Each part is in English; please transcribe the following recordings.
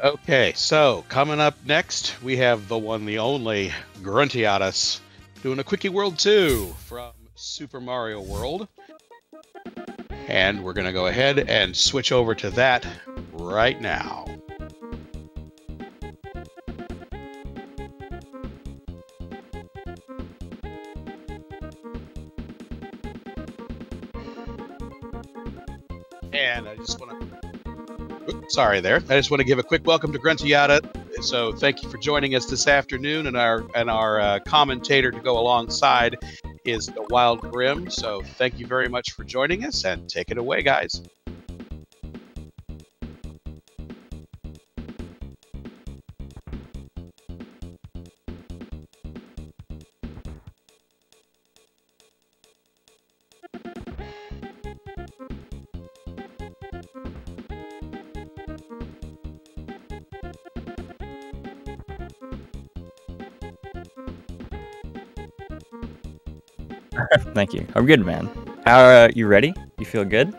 Okay, so coming up next, we have the one, the only Gruntiatus doing a Quickie World 2 from Super Mario World. And we're going to go ahead and switch over to that right now. And I just want to, sorry there. I just want to give a quick welcome to Gruntiata. So thank you for joining us this afternoon, and our commentator to go alongside is the Wild Grim. So thank you very much for joining us, and take it away, guys. Thank you. I'm good, man. How are you ready? You feel good?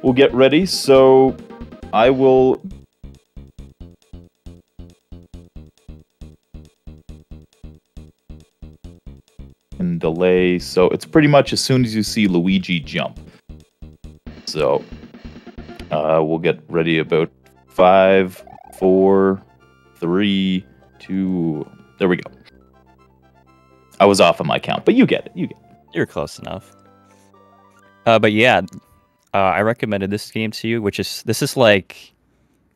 We'll get ready, so I will... and delay, so it's pretty much as soon as you see Luigi jump. So, we'll get ready about 5, 4, 3, 2... There we go. I was off on my count, but you get it. You get it. You're close enough. But yeah, I recommended this game to you, this is like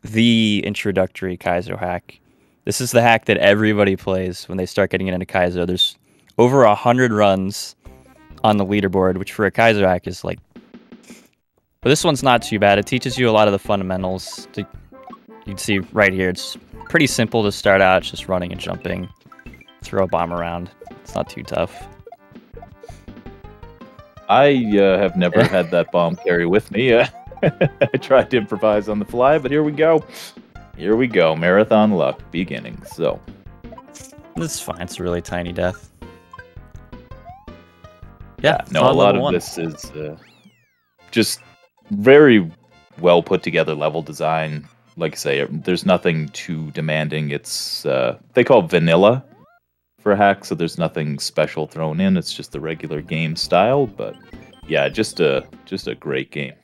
the introductory Kaizo hack. This is the hack that everybody plays when they start getting into Kaizo. There's over 100 runs on the leaderboard, which for a Kaizo hack is like... But this one's not too bad. It teaches you a lot of the fundamentals. You can see right here, it's pretty simple to start out. It's just running and jumping. Throw a bomb around. It's not too tough. I have never had that bomb carry with me. I tried to improvise on the fly, but here we go. Here we go. Marathon luck beginning. So this is fine. It's a really tiny death. Yeah, no, a lot of this is just very well put together level design. Like I say, there's nothing too demanding. It's they call it vanilla for a hack, so there's nothing special thrown in. It's just the regular game style, but yeah, just a great game.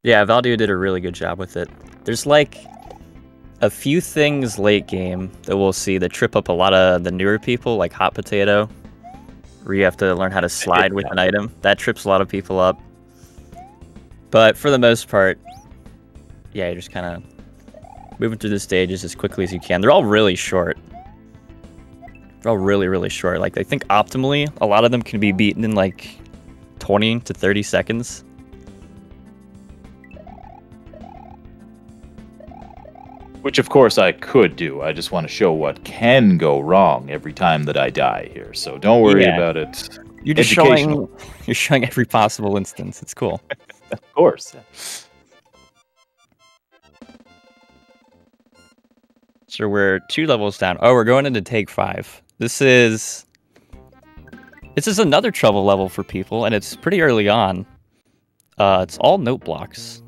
Yeah, Valdio did a really good job with it. There's like a few things late game that we'll see that trip up a lot of the newer people, like Hot Potato, where you have to learn how to slide with an item. That trips a lot of people up. But for the most part, yeah, you're just kind of moving through the stages as quickly as you can. They're all really short. They're all really, really short. Like, I think optimally, a lot of them can be beaten in like 20 to 30 seconds. Which, of course, I could do. I just want to show what can go wrong every time that I die here. So don't worry about it. You're just showing every possible instance. It's cool. Of course. So we're 2 levels down. Oh, we're going into take 5. This is another trouble level for people, and it's pretty early on. It's all note blocks.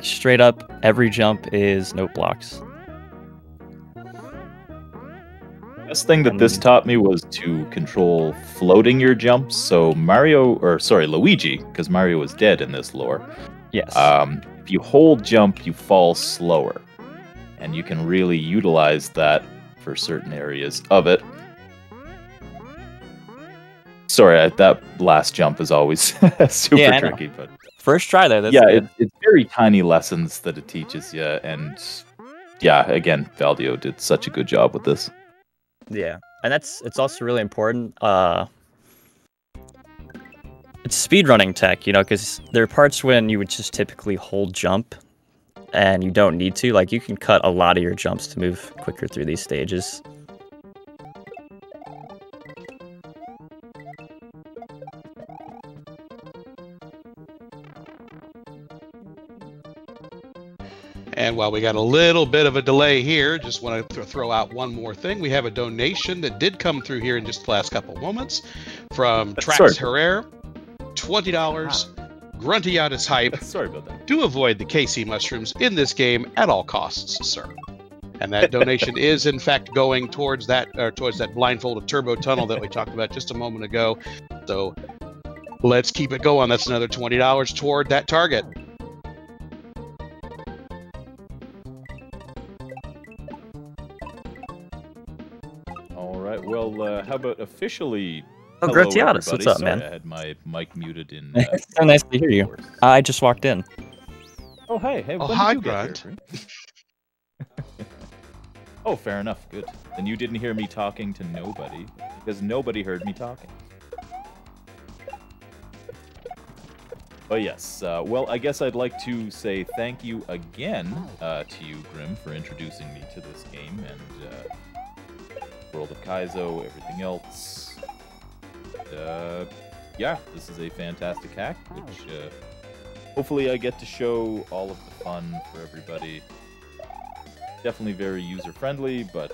Straight up, every jump is note blocks. Best thing that this taught me was to control floating your jumps. So Luigi, because Mario is dead in this lore. Yes. If you hold jump, you fall slower. And you can really utilize that for certain areas of it. Sorry, that last jump is always super tricky, but first try there. That's it's very tiny lessons that it teaches you, and yeah, again, Valdio did such a good job with this. Yeah, and it's also really important. It's speedrunning tech, because there are parts when you would just typically hold jump, and you don't need to. Like, you can cut a lot of your jumps to move quicker through these stages. And And while we got a little bit of a delay here, just want to throw out one more thing. We have a donation that did come through here in just the last couple moments from Trax Herrera, $20. Gruntiatus hype. Sorry about that. Do avoid the KC mushrooms in this game at all costs, sir. And that donation is in fact going towards that blindfolded turbo tunnel that we talked about just a moment ago. So let's keep it going. That's another $20 toward that target. All right. Well, how about officially? Oh, Gruntiatus, what's up, man? I had my mic muted in. It's so nice to hear you. I just walked in. Oh, hey. Oh, hi, Grunt. Oh, fair enough. Good. Then you didn't hear me talking to nobody, because nobody heard me talking. But yes, well, I guess I'd like to say thank you again to you, Grim, for introducing me to this game, and World of Kaizo, everything else. Yeah, this is a fantastic hack, which hopefully I get to show all of the fun for everybody. Definitely very user-friendly, but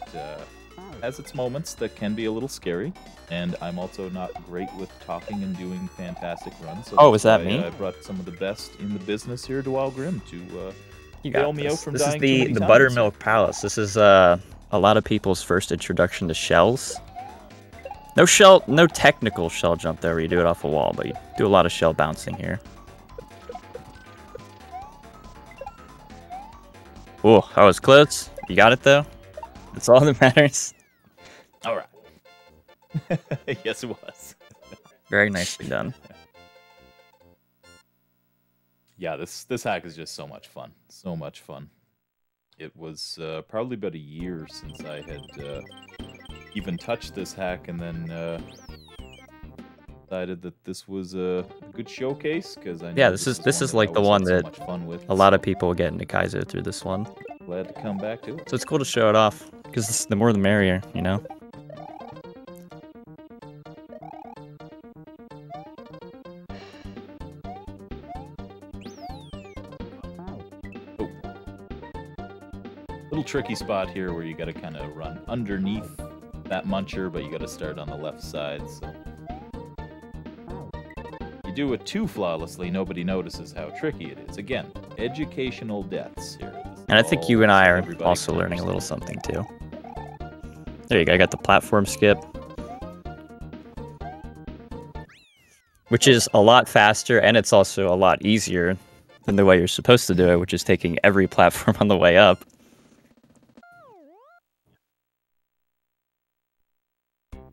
has its moments that can be a little scary. And I'm also not great with talking and doing fantastic runs. So is that me? I brought some of the best in the business here to Wild Grim to bail me out from this dying. This is the Buttermilk Palace. This is a lot of people's first introduction to shells. No technical shell jump there where you do it off a wall, but you do a lot of shell bouncing here. Oh, that was close. You got it though. That's all that matters. All right. Yes, it was. Very nicely done. Yeah, this hack is just so much fun. So much fun. It was probably about a year since I had even touched this hack, and then decided that this was a good showcase because I know this is like the one that a lot of people get into Kaizo through this one. Glad to come back to it. So it's cool to show it off because the more the merrier, you know. Little tricky spot here where you got to kind of run underneath that muncher, but you got to start on the left side. So you do it too flawlessly, nobody notices how tricky it is. Again, educational deaths here. And I think you and I are also learning a little something too. There you go. I got the platform skip, which is a lot faster, and it's also a lot easier than the way you're supposed to do it, which is taking every platform on the way up.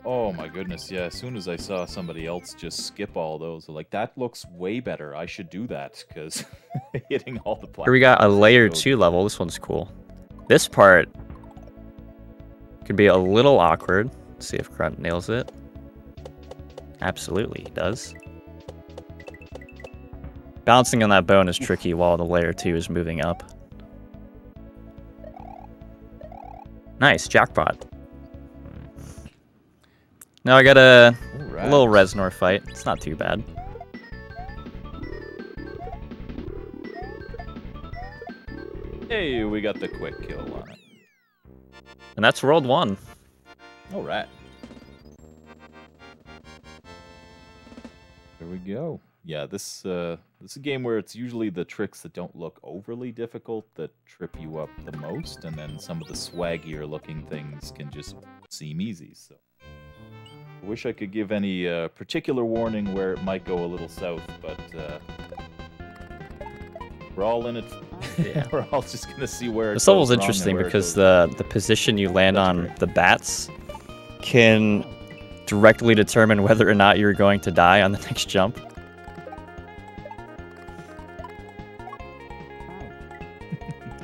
Oh my goodness, yeah, as soon as I saw somebody else just skip all those, like, that looks way better. I should do that, because hitting all the platforms... Here we got a layer 2 level. This one's cool. This part could be a little awkward. Let's see if Grunt nails it. Absolutely, he does. Bouncing on that bone is tricky while the layer 2 is moving up. Nice, jackpot. Now I got a little Reznor fight. It's not too bad. Hey, we got the quick kill on it. And that's World 1. Alright. There we go. Yeah, this is a game where it's usually the tricks that don't look overly difficult that trip you up the most, and then some of the swaggier looking things can just seem easy, so... I wish I could give any particular warning where it might go a little south, but we're all in it. Yeah, we're all just gonna see where. This level's interesting because the position you land on the bats can directly determine whether or not you're going to die on the next jump.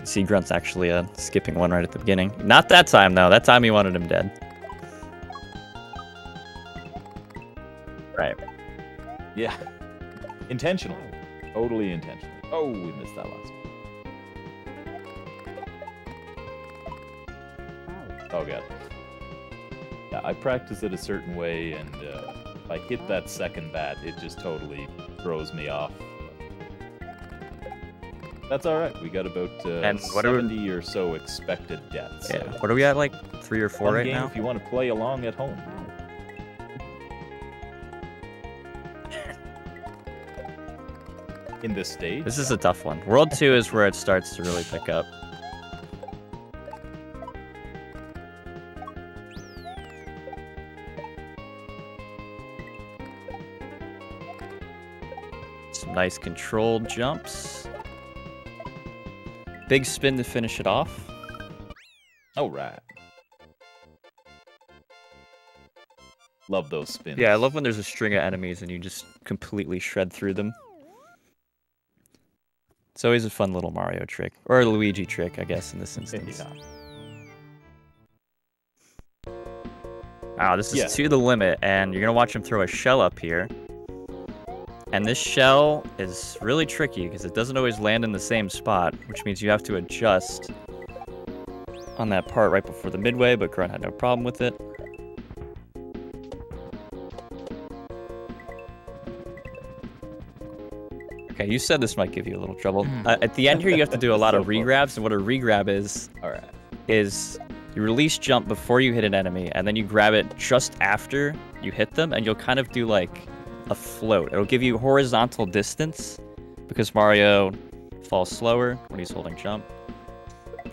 See, Grunt's actually skipping one right at the beginning. Not that time though. That time he wanted him dead. Right. Yeah. Intentional. Totally intentional. Oh, we missed that last one. Oh, God. Yeah, I practice it a certain way, and if I hit that second bat, it just totally throws me off. That's all right. We got about and 70 or so expected deaths. Yeah. What are we at, like 3 or 4 right game now? If you want to play along at home. In this stage? This is a tough one. World 2 is where it starts to really pick up. Some nice controlled jumps. Big spin to finish it off. All right. Love those spins. Yeah, I love when there's a string of enemies and you just completely shred through them. It's always a fun little Mario trick. Or a Luigi trick, I guess, in this instance. Yeah. Wow, this is to the limit, and you're going to watch him throw a shell up here. And this shell is really tricky, because it doesn't always land in the same spot, which means you have to adjust on that part right before the midway, but Grunt had no problem with it. Okay, you said this might give you a little trouble. At the end here, you have to do a lot of regrabs, and what a regrab is you release jump before you hit an enemy, and then you grab it just after you hit them, and you'll kind of do like a float. It'll give you horizontal distance, because Mario falls slower when he's holding jump.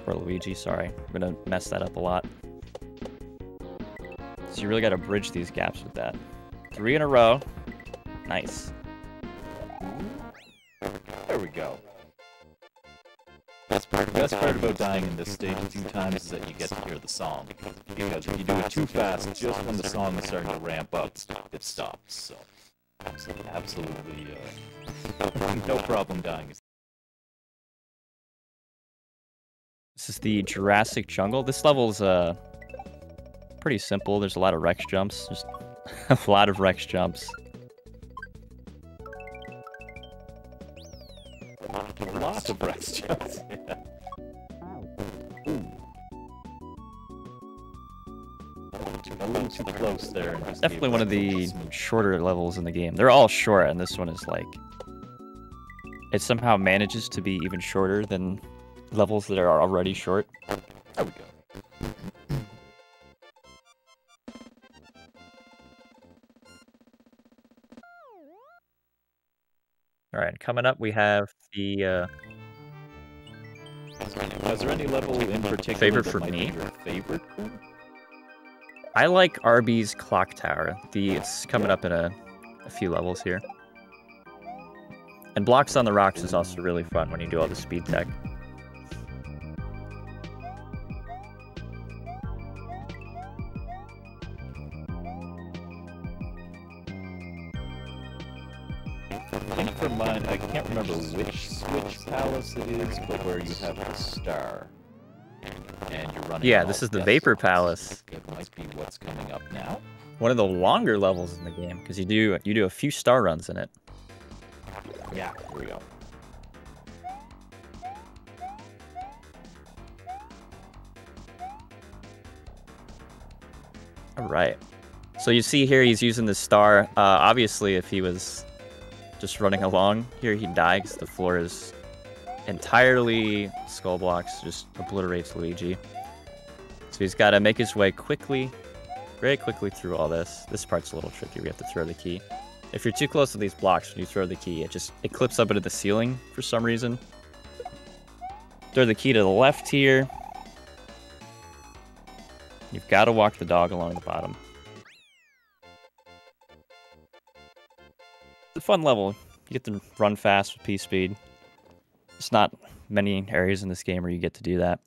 Or Luigi, sorry. I'm gonna mess that up a lot. So you really gotta bridge these gaps with that. 3 in a row. Nice. There we go. The best part about dying in this stage a few times is that you get to hear the song. Because if you do it too fast, just when the song is starting to ramp up, it stops. So, absolutely no problem dying. This is the Jurassic Jungle. This level's pretty simple. There's a lot of Rex jumps. Just a lot of Rex jumps. Lots of Rex jumps. A little too close there. Definitely one of the shorter levels in the game. They're all short, and this one is like... It somehow manages to be even shorter than levels that are already short. There we go. Alright, coming up we have the... Is there any level in particular favorite for me? Your favorite? I like Arby's Clock Tower. It's coming up in a few levels here. And Blocks on the Rocks is also really fun when you do all the speed tech. I think for mine, I can't remember which Switch Palace it is, but where you have the star. And you're running. Yeah, this is the Vapor Palace. It might be what's coming up now. One of the longer levels in the game, because you do a few star runs in it. Yeah, here we go. Alright. So you see here he's using the star. Obviously, if he was just running along here, he'd die because the floor is entirely skull blocks. Just obliterates Luigi. So he's got to make his way quickly, very quickly through all this. This part's a little tricky. We have to throw the key. If you're too close to these blocks, when you throw the key, it clips up into the ceiling for some reason. Throw the key to the left here. You've got to walk the dog along the bottom. It's a fun level. You get to run fast with P-Speed. There's not many areas in this game where you get to do that.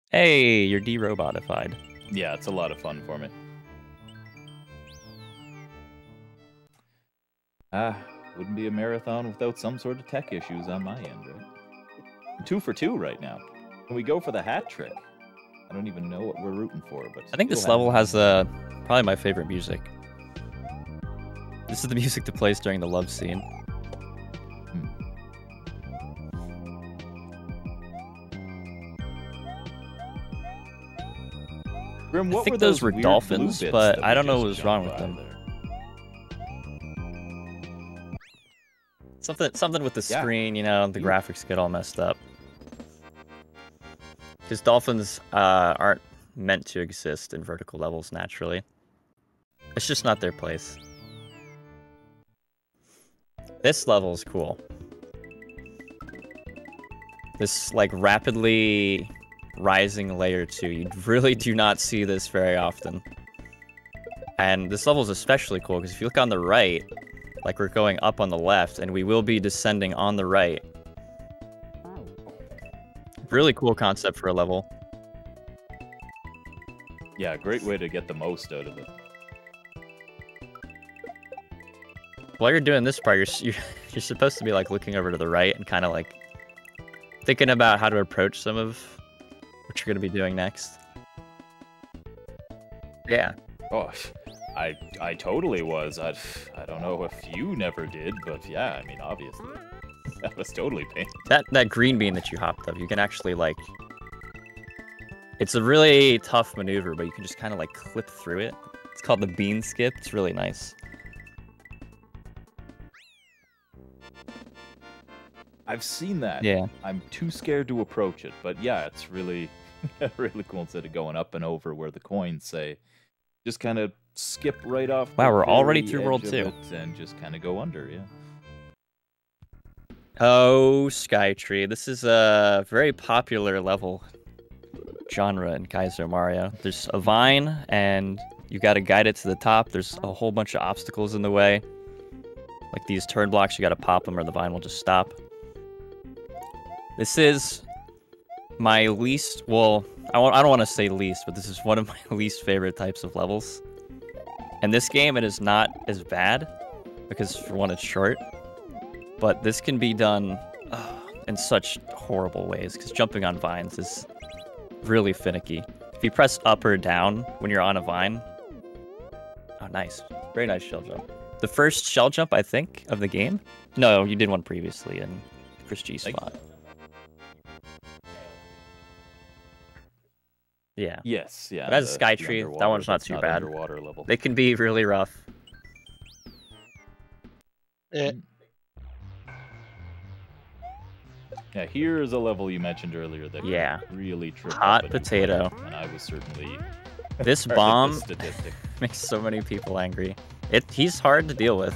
Hey, you're de-robotified. Yeah, it's a lot of fun for me. Wouldn't be a marathon without some sort of tech issues on my end, right? 2 for 2 right now. Can we go for the hat trick? I don't even know what we're rooting for, but I think this level has probably my favorite music. This is the music that plays during the love scene. Grim, I think those were dolphins, but I don't know what was wrong with them. Something with the screen, you know, the graphics get all messed up. Because dolphins aren't meant to exist in vertical levels naturally. It's just not their place. This level is cool. This, like, rapidly rising layer 2. You really do not see this very often. And this level is especially cool because if you look on the right, like we're going up on the left, and we will be descending on the right. Really cool concept for a level. Yeah, great way to get the most out of it. While you're doing this part, you're supposed to be like looking over to the right and kind of like thinking about how to approach some of what you're going to be doing next. Yeah. Oh, I totally was. I don't know if you never did, but yeah, I mean, obviously. That was totally painful. That green bean that you hopped up, you can actually, like... It's a really tough maneuver, but you can just kind of, like, clip through it. It's called the bean skip. It's really nice. I've seen that. Yeah. I'm too scared to approach it, but yeah, it's really, really cool instead of going up and over where the coins say. Just kind of skip right off. Wow, we're already through World 2. And just kind of go under, yeah. Oh, Skytree. This is a very popular level genre in Kaizo Mario. There's a vine, and you gotta guide it to the top. There's a whole bunch of obstacles in the way. Like these turn blocks, you gotta pop them or the vine will just stop. This is my least, well, I don't want to say least, but this is one of my least favorite types of levels. And this game, it is not as bad, because for one, it's short. But this can be done in such horrible ways, because jumping on vines is really finicky. If you press up or down when you're on a vine... Oh, nice. Very nice shell jump. The first shell jump, I think, of the game? No, you did one previously in Chris G's spot. Yeah. Yes, yeah. But as a Skytree, that one's not too bad. Level. They can be really rough. Yeah, here is a level you mentioned earlier that really tripped hot potato. And I was certainly this bomb makes so many people angry. He's hard to deal with.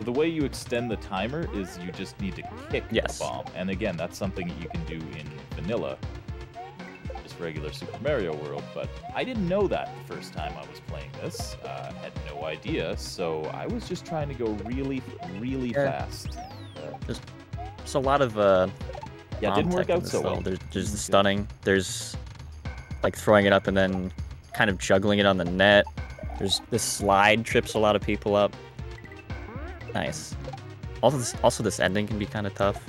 The way you extend the timer is you just need to kick the bomb. And again, that's something that you can do in vanilla, just regular Super Mario World. But I didn't know that the first time I was playing this. Had no idea, so I was just trying to go really, really fast. There's a lot of it didn't work out so well. There's the stunning. There's like throwing it up and then kind of juggling it on the net. There's this slide trips a lot of people up. Nice. Also, this ending can be kind of tough,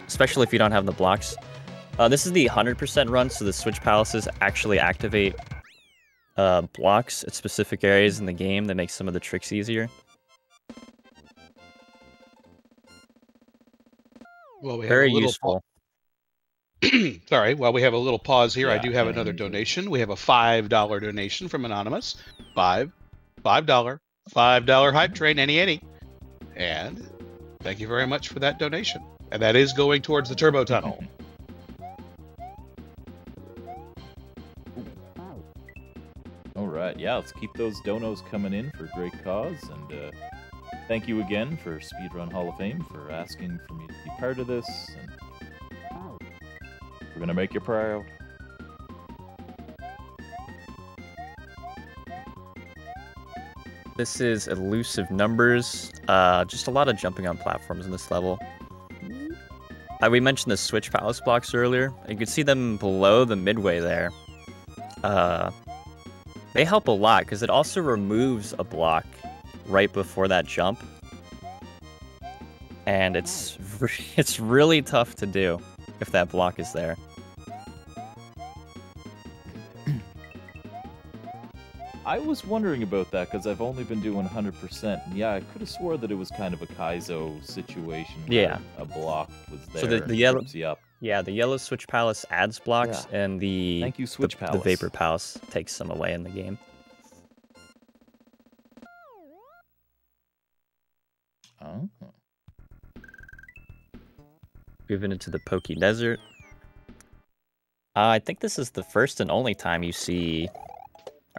especially if you don't have the blocks. This is the 100% run, so the Switch Palaces actually activate blocks at specific areas in the game that makes some of the tricks easier. Well, we have very a little useful. Sorry, while we have a little pause here, I do have another donation. We have a $5 donation from Anonymous. $5 hype train, any. And thank you very much for that donation. And that is going towards the turbo tunnel. All right, yeah, let's keep those donos coming in for a great cause. And thank you again for Speedrun Hall of Fame for asking for me to be part of this. And we're going to make you proud. This is elusive numbers. Just a lot of jumping on platforms in this level. We mentioned the Switch Palace blocks earlier. You can see them below the midway there. They help a lot because it also removes a block right before that jump. And it's really tough to do if that block is there. I was wondering about that because I've only been doing 100%. Yeah, I could have swore that it was kind of a Kaizo situation where a block was there. So the yellow, the yellow Switch Palace adds blocks, and the Thank you, Switch Palace. The Vapor Palace takes some away in the game. Moving into the Pokey Desert. I think this is the first and only time you see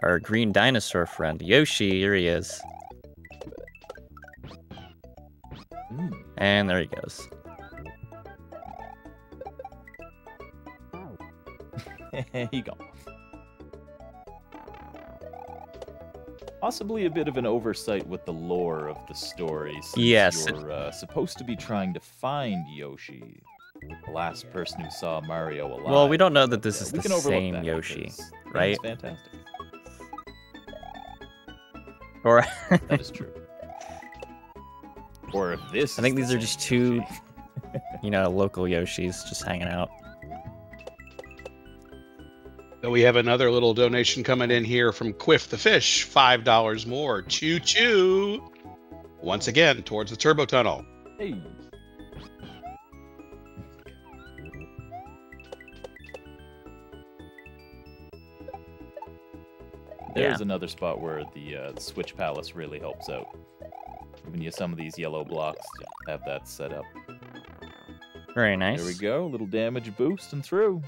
our green dinosaur friend, Yoshi. Here he is. And there he goes. There you go. Possibly a bit of an oversight with the lore of the story, since yes, you're supposed to be trying to find Yoshi, the last person who saw Mario alive. Well, we don't know that this is we the can overlook same that Yoshi, because right? It's fantastic. Or that is true. Or if this I think is these are just two, you know, local Yoshis just hanging out. So we have another little donation coming in here from Quiff the Fish, $5 more. Choo choo! Once again, towards the turbo tunnel. Hey. There's another spot where the Switch Palace really helps out. Giving you some of these yellow blocks to have that set up. Very nice. There we go, little damage boost and through.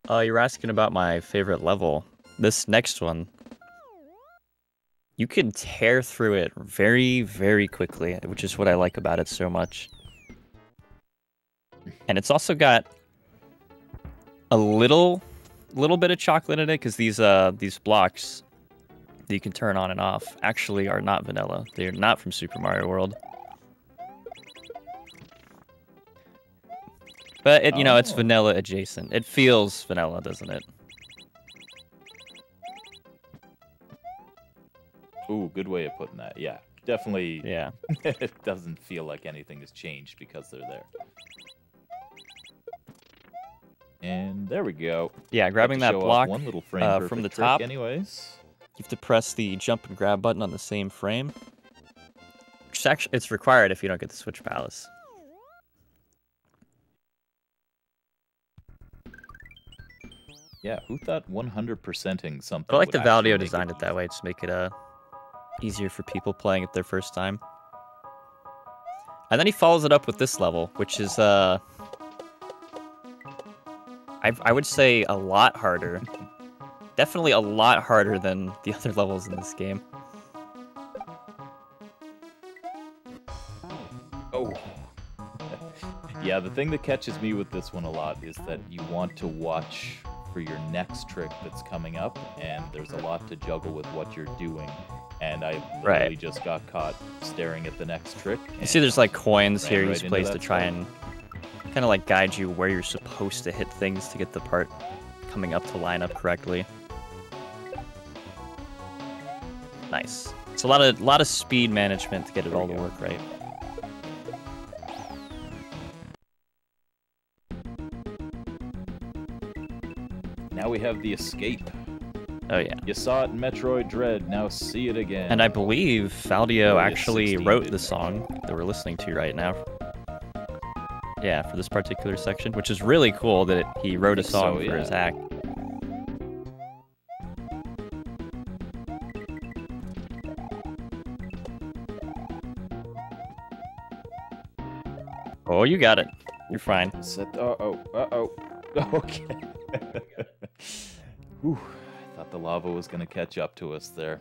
You're asking about my favorite level. This next one, you can tear through it very, very quickly, which is what I like about it so much. And it's also got a little bit of chocolate in it, because these blocks that you can turn on and off actually are not vanilla. They're not from Super Mario World. But it, you know, it's vanilla adjacent. It feels vanilla, doesn't it? Ooh, good way of putting that. Yeah, definitely. Yeah. It doesn't feel like anything has changed because they're there. And there we go. Yeah, grabbing that block one little frame from the trick top. Anyways, you have to press the jump and grab button on the same frame. Which is actually, it's required if you don't get the Switch Palace. Yeah, who thought 100%ing something? But I like the Valdio designed it that way to make it easier for people playing it their first time. And then he follows it up with this level, which is I would say a lot harder. Definitely a lot harder than the other levels in this game. Oh. Yeah, the thing that catches me with this one a lot is that you want to watch for your next trick that's coming up, and there's a lot to juggle with what you're doing. And I literally just got caught staring at the next trick. You see there's like coins here he's placed to try and kind of like guide you where you're supposed to hit things to get the part coming up to line up correctly. Nice. It's a lot of speed management to get it all to work right. Now we have the escape. Oh yeah. You saw it in Metroid Dread, now see it again. And I believe Valdio actually wrote the song that we're listening to right now. Yeah, for this particular section, which is really cool that he wrote a song for his hack. Oh, you got it. You're fine. Uh-oh. Okay. Whew. I thought the lava was going to catch up to us there.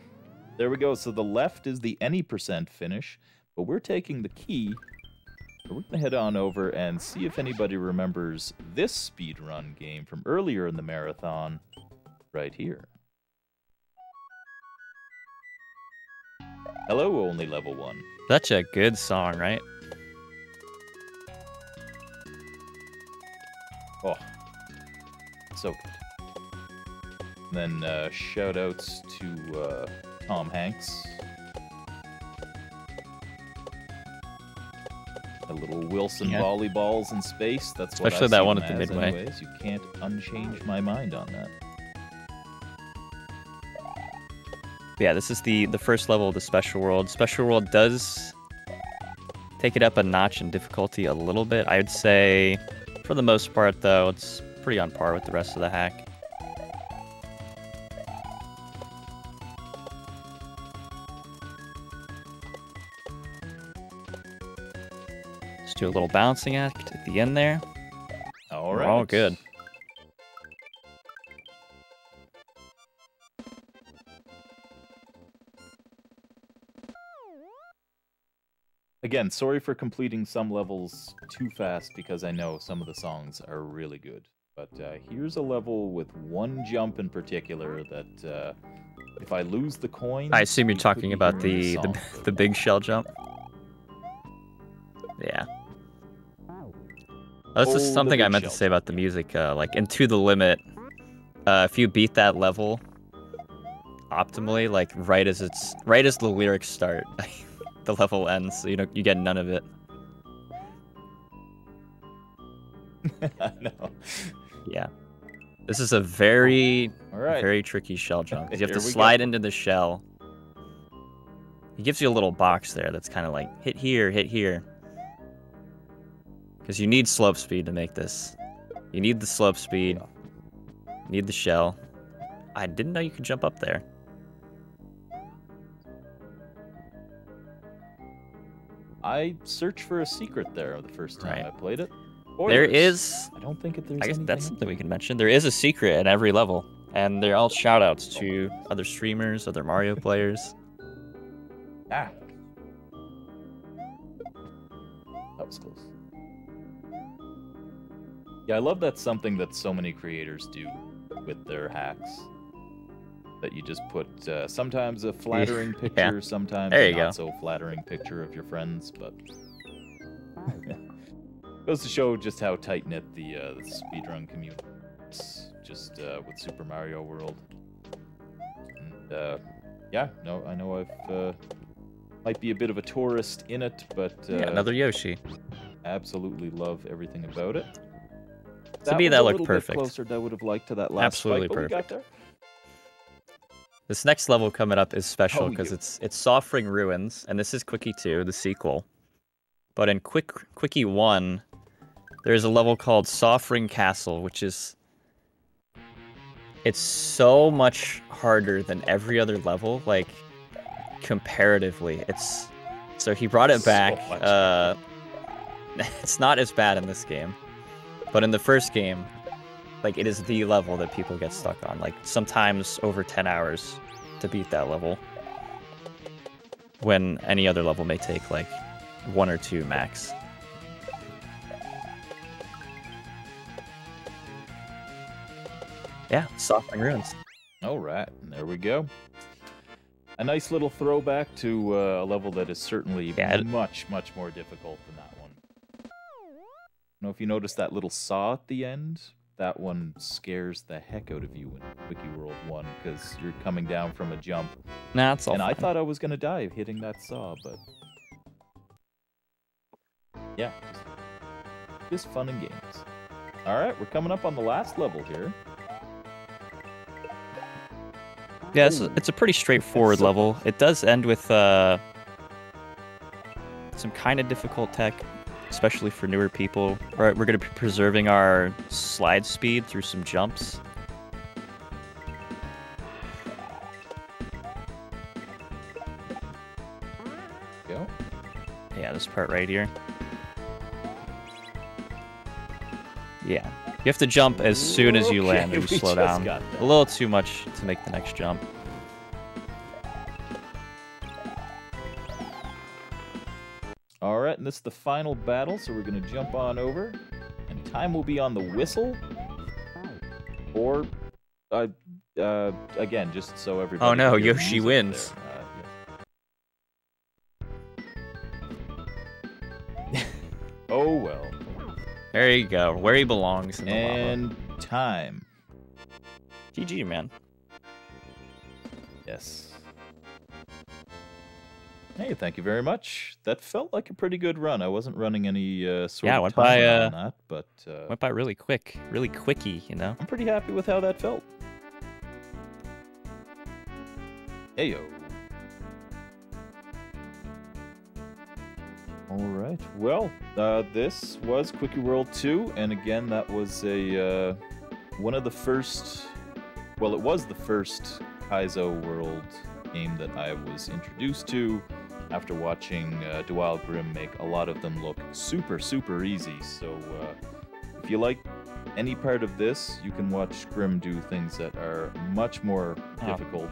There we go. So the left is the any % finish, but we're taking the key. We're going to head on over and see if anybody remembers this speedrun game from earlier in the marathon right here. Hello, only level 1. Such a good song, right? Oh, so good. And then shout-outs to Tom Hanks. A little Wilson volleyballs in space. That's especially what I that see one them at the as midway. anyways. You can't unchange my mind on that. Yeah, this is the first level of the Special World. Special World does take it up a notch in difficulty a little bit. I would say, for the most part, though, it's pretty on par with the rest of the hack. do a little balancing act at the end there. All We're right. all good. Again, sorry for completing some levels too fast because I know some of the songs are really good. But here's a level with one jump in particular that if I lose the coin... I assume you're talking about the big shell jump? Yeah. This is something I meant to say about the music. Like, in To the Limit, if you beat that level optimally, like, right as the lyrics start, the level ends, so you get none of it. No. Yeah. This is a very tricky shell jump. You have to slide into the shell. He gives you a little box there that's kind of like, hit here, hit here. Because you need slope speed to make this. You need the slope speed. You need the shell. I didn't know you could jump up there. I searched for a secret there the first time I played it. There is... I don't think there's I guess that's something we can mention. There is a secret in every level. And they're all shout-outs to other streamers, other Mario players. Ah. That was close. Yeah, I love that's something that so many creators do with their hacks. That you just put sometimes a flattering picture, sometimes a not so flattering picture of your friends, but goes to show just how tight-knit the speedrun community is, just with Super Mario World. And yeah, no, I know I've might be a bit of a tourist in it, but another Yoshi. Absolutely love everything about it. To me, that looked perfect. Closer than I would have liked to that last Absolutely fight, perfect. We got there. This next level coming up is special because it's Soffring Ruins, and this is Quickie 2, the sequel. But in Quickie 1, there's a level called Soffring Castle, which is... It's so much harder than every other level, like, comparatively. It's... So he brought it back. It's not as bad in this game. But in the first game, like, it is the level that people get stuck on. Like, sometimes over 10 hours to beat that level. When any other level may take, like, 1 or 2 max. Yeah, Soffring Ruins. Alright, there we go. A nice little throwback to a level that is certainly much, much more difficult than that one. I don't know if you noticed that little saw at the end. That one scares the heck out of you in Quickie World 1, because you're coming down from a jump. Nah, it's all And fine. I thought I was going to die hitting that saw, but... Yeah. Just fun and games. Alright, we're coming up on the last level here. Yeah, it's a pretty straightforward level. It does end with some kind of difficult tech, especially for newer people. We're going to be preserving our slide speed through some jumps. Go. Yeah, this part right here. Yeah. You have to jump as soon as you land and slow down. A little too much to make the next jump. Alright, and this is the final battle, so we're going to jump on over. And time will be on the whistle. Or, again, just so everybody... Oh no, Yoshi wins. Yes. Oh well. There you go, where he belongs in the lava. And time. GG, man. Yes. Hey, thank you very much. That felt like a pretty good run. I wasn't running any sort of timer on that, but... went by really quick. Really quickie, you know? I'm pretty happy with how that felt. Heyo. Alright, well, this was Quickie World 2, and again, that was a one of the first... Well, it was the first Kaizo World game that I was introduced to. after watching Dual Grim make a lot of them look super, super easy. So if you like any part of this, you can watch Grim do things that are much more difficult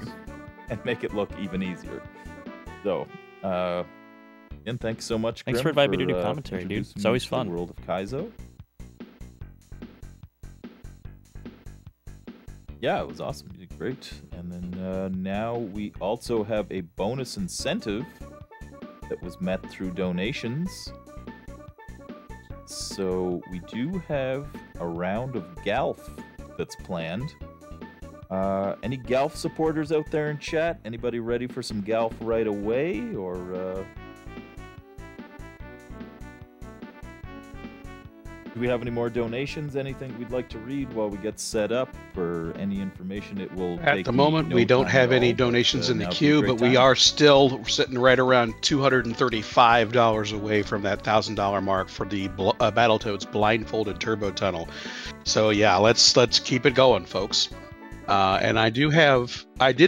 and make it look even easier. So, and thanks so much, Grim, thanks for inviting me to do commentary, dude. It's always fun. The world of Kaizo. Yeah, it was awesome. You did great. And then now we also have a bonus incentive that was met through donations. So we do have a round of GALF that's planned. Any GALF supporters out there in chat? Anybody ready for some GALF right away? Or do we have any more donations? Anything we'd like to read while we get set up? Or any information it will take? At the moment, we don't have any donations in the queue, but we are still sitting right around $235 away from that $1,000 mark for the Battletoads Blindfolded Turbo Tunnel. So yeah, let's keep it going, folks. And I did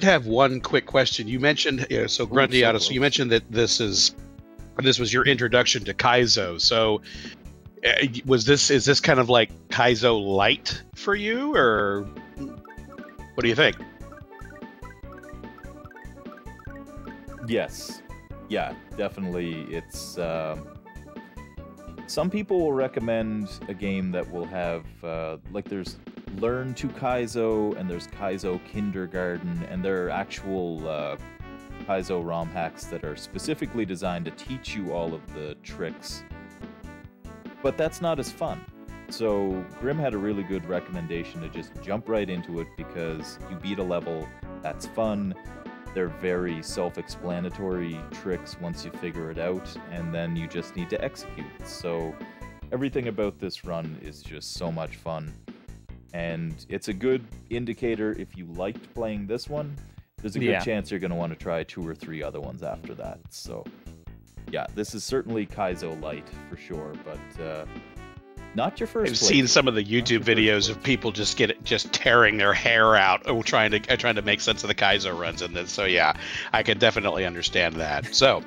have one quick question. You mentioned, so Gruntiatus, so you mentioned that this was your introduction to Kaizo. So is this kind of like Kaizo light for you, or what do you think? Yes. Yeah, definitely. It's some people will recommend a game that will have like there's Learn to Kaizo and there's Kaizo Kindergarten, and there are actual Kaizo ROM hacks that are specifically designed to teach you all of the tricks. But that's not as fun. So Grim had a really good recommendation to just jump right into it, because you beat a level, that's fun. They're very self-explanatory tricks once you figure it out, and then you just need to execute. So everything about this run is just so much fun. And it's a good indicator if you liked playing this one, there's a good chance you're going to want to try 2 or 3 other ones after that. So yeah, this is certainly Kaizo light for sure, but not your first. I've seen some of the YouTube videos of people just tearing their hair out trying to make sense of the Kaizo runs in this. So yeah, I can definitely understand that. So,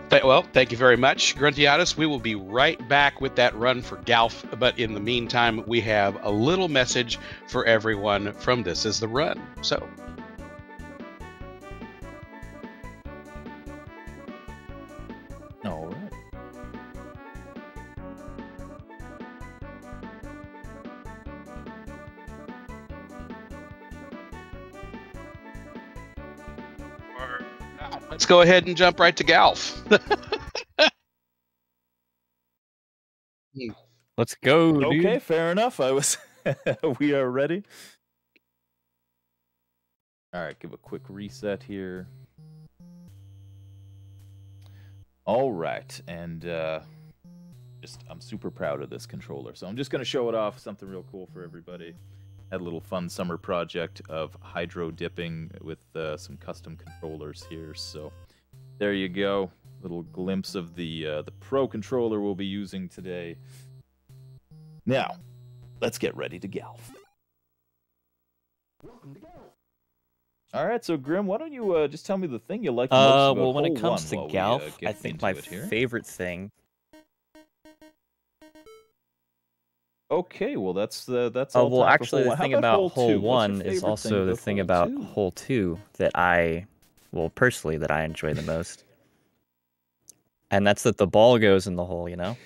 well, thank you very much, Gruntiatus. We will be right back with that run for GALF. But in the meantime, we have a little message for everyone from This Is the Run. So. All right. Let's go ahead and jump right to GALF. Let's go, dude. Okay, fair enough. We are ready. All right, give a quick reset here. All right, and I'm super proud of this controller. So I'm just going to show it off, something real cool for everybody. Had a little fun summer project of hydro dipping with some custom controllers here. So there you go, little glimpse of the Pro controller we'll be using today. Now, let's get ready to GALF. All right, so Grim, why don't you just tell me the thing you like the most about well, when Hole it comes to 1 GALF, I think my favorite thing. Okay, well that's all. Well, actually, the thing about Hole 1 is also the thing about Hole 2 that I enjoy the most, and that's that the ball goes in the hole. You know.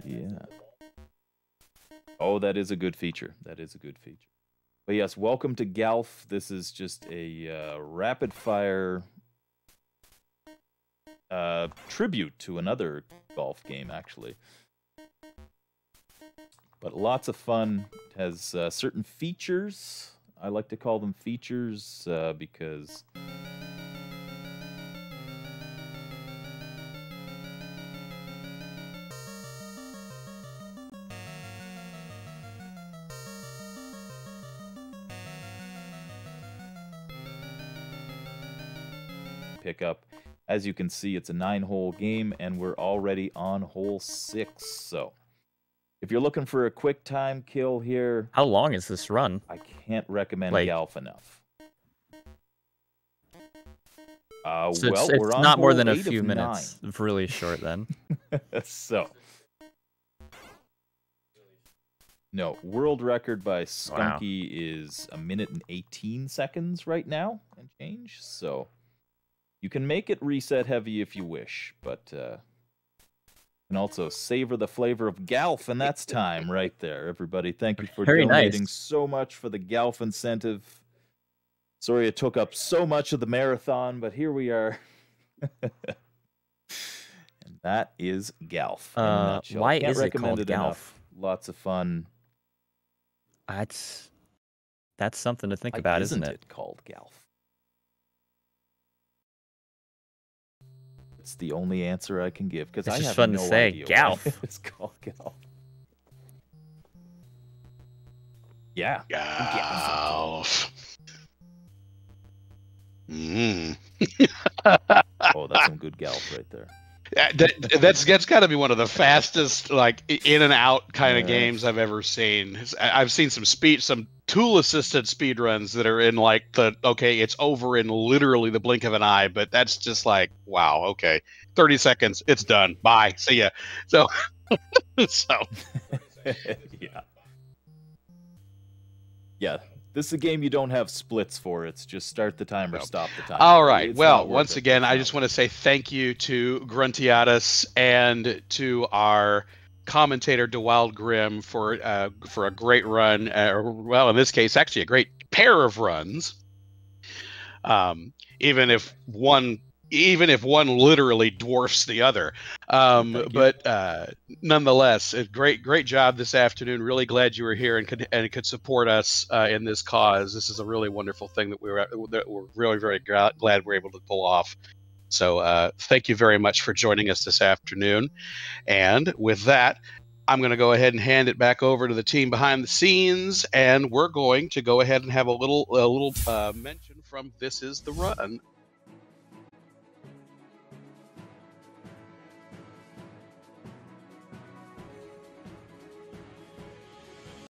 Yeah. Oh, that is a good feature. That is a good feature. But yes, welcome to GALF. This is just a rapid-fire tribute to another golf game, actually. But lots of fun. It has certain features. I like to call them features because... pick up. As you can see, it's a 9-hole game, and we're already on hole 6. So, if you're looking for a quick time kill here... How long is this run? I can't recommend GALF enough. So well, it's we're on not more hole than a 8 of few 9. minutes. Really short then. So, no, world record by Skunky is 1 minute and 18 seconds right now and change. So you can make it reset heavy if you wish, but and also savor the flavor of GALF, and that's time right there. Everybody, thank you for donating so much for the GALF incentive. Sorry it took up so much of the marathon, but here we are. And that is GALF in a nutshell. Why Can't is it recommend called it GALF? enough. Lots of fun. That's something to think about, isn't it? Called GALF? It's the only answer I can give because I just have fun no to say. idea GALF. why it's called GALF. Yeah. GALF. Oh, that's some good GALF right there. That's got to be one of the fastest, like, in and out kind of games I've ever seen. I've seen some tool-assisted speedruns that are in like it's over in literally the blink of an eye, but that's just like, wow, okay, 30 seconds, it's done, bye, see ya. So, yeah. This is a game you don't have splits for. It's just start the timer, stop the timer. All right. It's well, once again, I just want to say thank you to Gruntiatus and to our commentator, DeWild Grimm, for a great run. Well, in this case, actually a great pair of runs. Even if one literally dwarfs the other. But nonetheless, a great job this afternoon. Really glad you were here and could support us in this cause. This is a really wonderful thing that we're really very glad we're able to pull off. So thank you very much for joining us this afternoon. And with that, I'm going to go ahead and hand it back over to the team behind the scenes, and we're going to go ahead and have a little mention from This Is the Run.